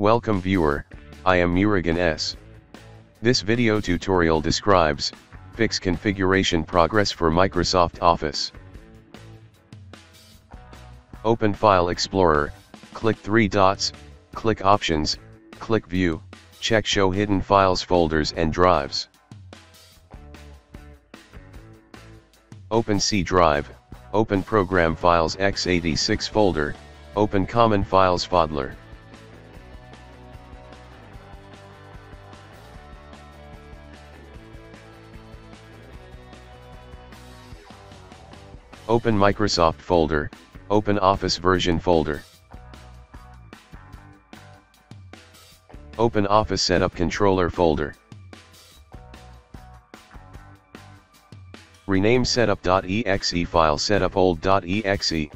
Welcome viewer, I am Murugan S. This video tutorial describes, fix configuration progress for Microsoft Office. Open File Explorer, click 3 dots, click Options, click View, check Show Hidden Files Folders and Drives. Open C Drive, open Program Files x86 folder, open Common Files folder. Open Microsoft folder, open Office version folder. Open Office Setup Controller folder. Rename setup.exe file setupold.exe.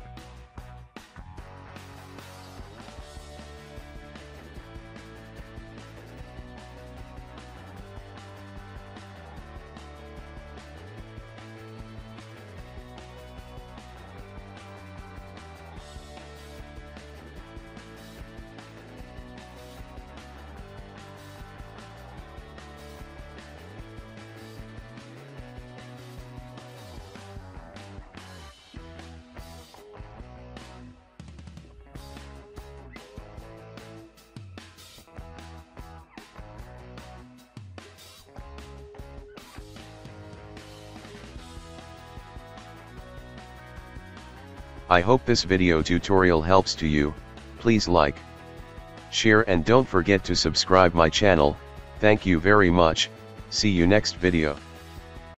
I hope this video tutorial helps to you. Please like, share and don't forget to subscribe my channel. Thank you very much. See you next video.